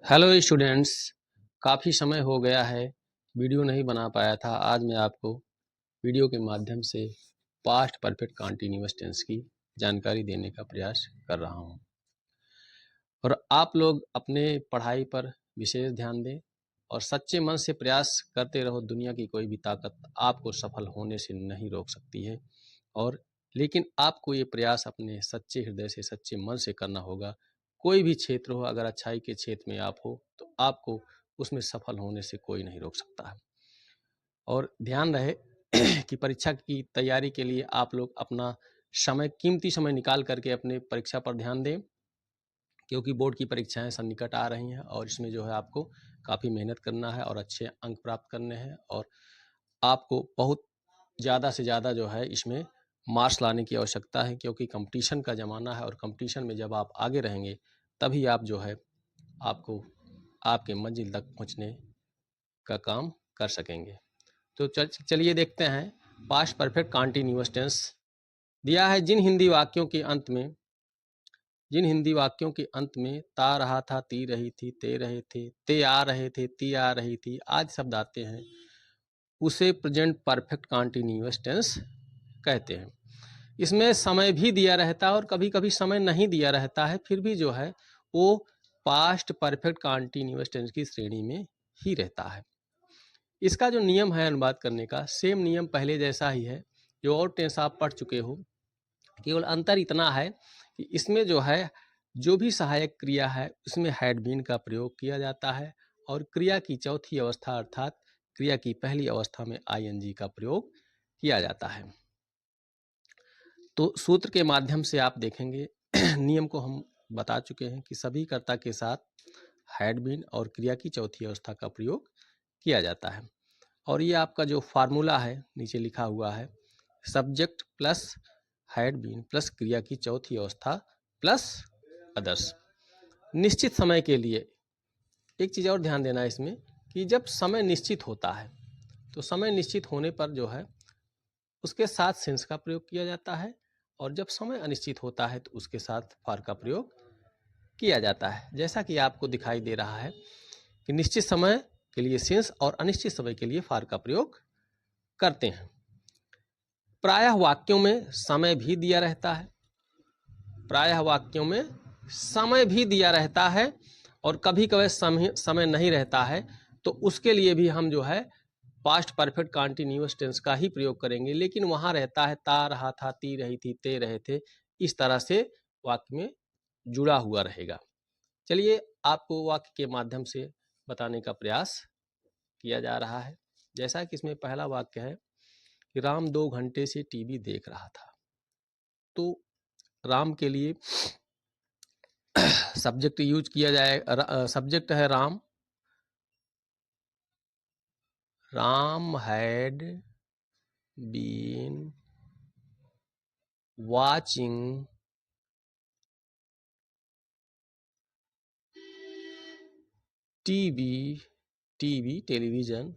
Hello students, काफ़ी समय हो गया है वीडियो नहीं बना पाया था। आज मैं आपको वीडियो के माध्यम से पास्ट परफेक्ट कंटीन्यूअस टेंस की जानकारी देने का प्रयास कर रहा हूं। और आप लोग अपने पढ़ाई पर विशेष ध्यान दें और सच्चे मन से प्रयास करते रहो। दुनिया की कोई भी ताकत आपको सफल होने से नहीं रोक सकती है। और लेकिन आपको ये प्रयास अपने सच्चे हृदय से, सच्चे मन से करना होगा। कोई भी क्षेत्र हो, अगर अच्छाई के क्षेत्र में आप हो तो आपको उसमें सफल होने से कोई नहीं रोक सकता है। और ध्यान रहे कि परीक्षा की तैयारी के लिए आप लोग अपना समय, कीमती समय निकाल करके अपने परीक्षा पर ध्यान दें, क्योंकि बोर्ड की परीक्षाएं सन्निकट आ रही हैं और इसमें जो है आपको काफ़ी मेहनत करना है और अच्छे अंक प्राप्त करने हैं। और आपको बहुत ज़्यादा से ज़्यादा जो है इसमें मार्क्स लाने की आवश्यकता है, क्योंकि कंपटीशन का ज़माना है और कंपटीशन में जब आप आगे रहेंगे तभी आप जो है आपको आपके मंजिल तक पहुंचने का काम कर सकेंगे। तो चलिए देखते हैं पास्ट परफेक्ट कंटीन्यूअस टेंस दिया है। जिन हिंदी वाक्यों के अंत में ता रहा था, ती रही थी, ते रहे थे, ते आ रहे थे, ती आ रही थी आदि शब्द आते हैं, उसे प्रेजेंट परफेक्ट कंटीन्यूअस टेंस कहते हैं। इसमें समय भी दिया रहता है और कभी कभी समय नहीं दिया रहता है, फिर भी जो है वो पास्ट परफेक्ट कंटीन्यूअस टेंस की श्रेणी में ही रहता है। इसका जो नियम है अनुवाद करने का, सेम नियम पहले जैसा ही है जो और टेंस आप पढ़ चुके हो। केवल अंतर इतना है कि इसमें जो है जो भी सहायक क्रिया है उसमें हैड बीन का प्रयोग किया जाता है और क्रिया की चौथी अवस्था अर्थात क्रिया की पहली अवस्था में आईएनजी का प्रयोग किया जाता है। तो सूत्र के माध्यम से आप देखेंगे नियम को हम बता चुके हैं कि सभी कर्ता के साथ हैड बीन और क्रिया की चौथी अवस्था का प्रयोग किया जाता है। और ये आपका जो फार्मूला है नीचे लिखा हुआ है, subject plus had been plus क्रिया की चौथी अवस्था प्लस अदर्स। निश्चित समय के लिए एक चीज़ और ध्यान देना है इसमें कि जब समय निश्चित होता है तो समय निश्चित होने पर जो है उसके साथ सिंस का प्रयोग किया जाता है, और जब समय अनिश्चित होता है तो उसके साथ फॉर का प्रयोग किया जाता है। जैसा कि आपको दिखाई दे रहा है कि निश्चित समय के लिए सिंस और अनिश्चित समय के लिए फॉर का प्रयोग करते हैं। प्रायः वाक्यों में समय भी दिया रहता है, प्रायः वाक्यों में समय भी दिया रहता है और कभी कभी समय नहीं रहता है, तो उसके लिए भी हम जो है पास्ट परफेक्ट कंटीन्यूअस टेंस का ही प्रयोग करेंगे। लेकिन वहां रहता है ता रहा था, ती रही थी, ते रहे थे, इस तरह से वाक्य में जुड़ा हुआ रहेगा। चलिए आपको वाक्य के माध्यम से बताने का प्रयास किया जा रहा है। जैसा कि इसमें पहला वाक्य है कि राम 2 घंटे से टीवी देख रहा था। तो राम के लिए सब्जेक्ट यूज किया जाए, सब्जेक्ट है Ram. Ram had been watching TV, TV television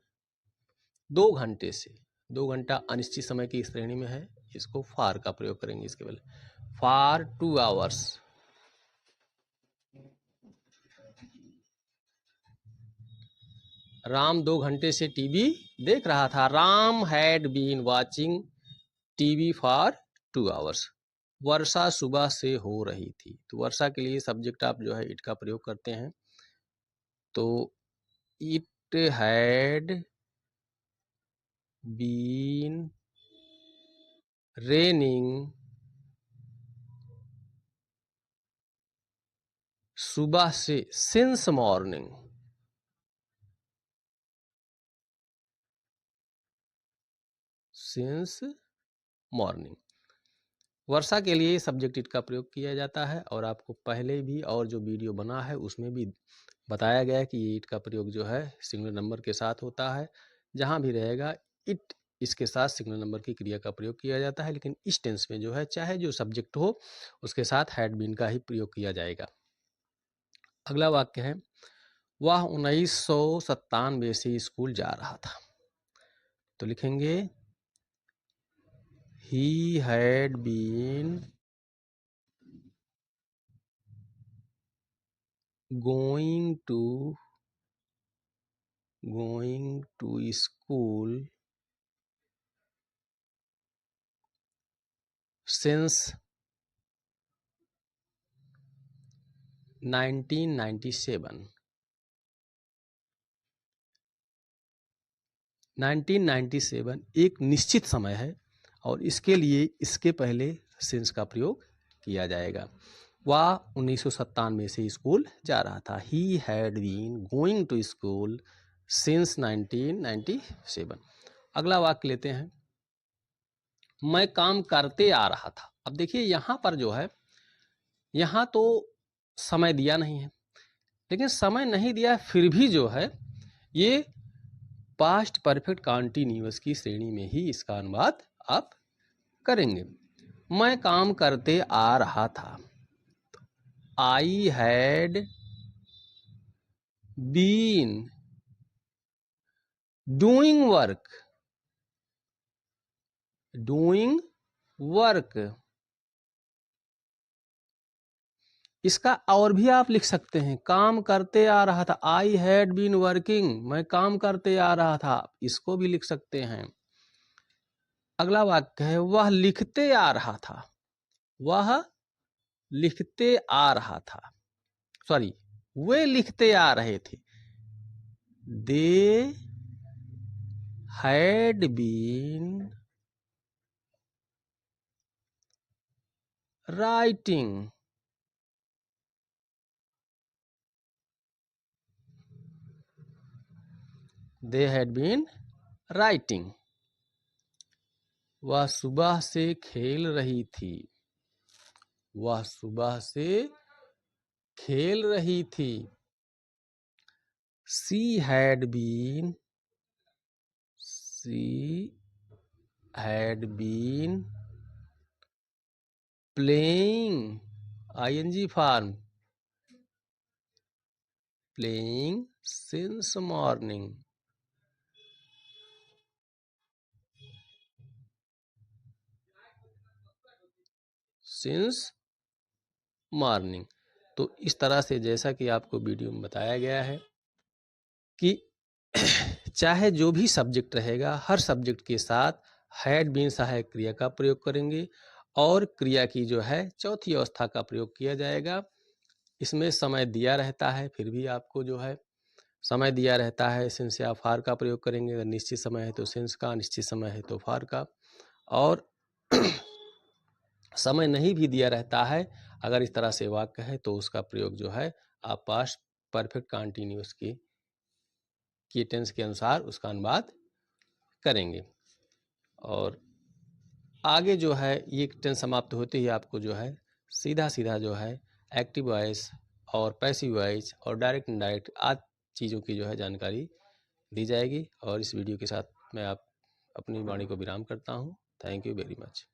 2 घंटे से। 2 घंटा अनिश्चित समय की श्रेणी में है, इसको फार का प्रयोग करेंगे इसके पहले। फार 2 आवर्स। राम 2 घंटे से टीवी देख रहा था। Ram had been watching TV for 2 hours. वर्षा सुबह से हो रही थी। तो वर्षा के लिए सब्जेक्ट आप जो है इट का प्रयोग करते हैं। तो इट हैड बीन रेनिंग सुबह से, सिंस मॉर्निंग। Since morning. वर्षा के लिए सब्जेक्ट इट का प्रयोग किया जाता है और आपको पहले भी और जो वीडियो बना है उसमें भी बताया गया है कि इट का प्रयोग जो है सिंगल नंबर के साथ होता है। जहां भी रहेगा इट, इसके साथ सिंगल नंबर की क्रिया का प्रयोग किया जाता है। लेकिन इस टेंस में जो है चाहे जो सब्जेक्ट हो उसके साथ हैड बीन का ही प्रयोग किया जाएगा। अगला वाक्य है वह 1997 से स्कूल जा रहा था। तो लिखेंगे he had been going to school since 1997। 1997 एक निश्चित समय है और इसके लिए इसके पहले सिंस का प्रयोग किया जाएगा। वह 1997 से स्कूल जा रहा था। He had been going to school since 1997। अगला वाक्य लेते हैं, मैं काम करते आ रहा था। अब देखिए यहाँ पर जो है, यहाँ तो समय दिया नहीं है, लेकिन समय नहीं दिया फिर भी जो है ये पास्ट परफेक्ट कॉन्टिन्यूअस की श्रेणी में ही इसका अनुवाद आप करेंगे। मैं काम करते आ रहा था। I had been doing work. इसका और भी आप लिख सकते हैं, काम करते आ रहा था। आई हैड बीन वर्किंग, मैं काम करते आ रहा था, इसको भी लिख सकते हैं। अगला वाक्य है, वह लिखते आ रहा था। वह लिखते आ रहा था, सॉरी, वे लिखते आ रहे थे। They had been writing. They had been writing. वह सुबह से खेल रही थी। वह सुबह से खेल रही थी। She had been playing, ing form, playing since morning. Since morning। तो इस तरह से जैसा कि आपको वीडियो में बताया गया है कि चाहे जो भी सब्जेक्ट रहेगा, हर सब्जेक्ट के साथ हैड बीन सहायक क्रिया का प्रयोग करेंगे और क्रिया की जो है चौथी अवस्था का प्रयोग किया जाएगा। इसमें समय दिया रहता है, फिर भी आपको जो है समय दिया रहता है, सिंस या फार का प्रयोग करेंगे। अगर निश्चित समय है तो सिंस का, निश्चित समय है तो फार का। और समय नहीं भी दिया रहता है, अगर इस तरह से वाक्य है तो उसका प्रयोग जो है आप पास्ट परफेक्ट कॉन्टिन्यूअस की टेंस के अनुसार उसका अनुवाद करेंगे। और आगे जो है ये टेंस समाप्त होते ही आपको जो है सीधा सीधा जो है एक्टिव वॉइस और पैसिव वॉइस और डायरेक्ट इनडायरेक्ट आदि चीज़ों की जो है जानकारी दी जाएगी। और इस वीडियो के साथ मैं अपनी वाणी को विराम करता हूँ। Thank you very much.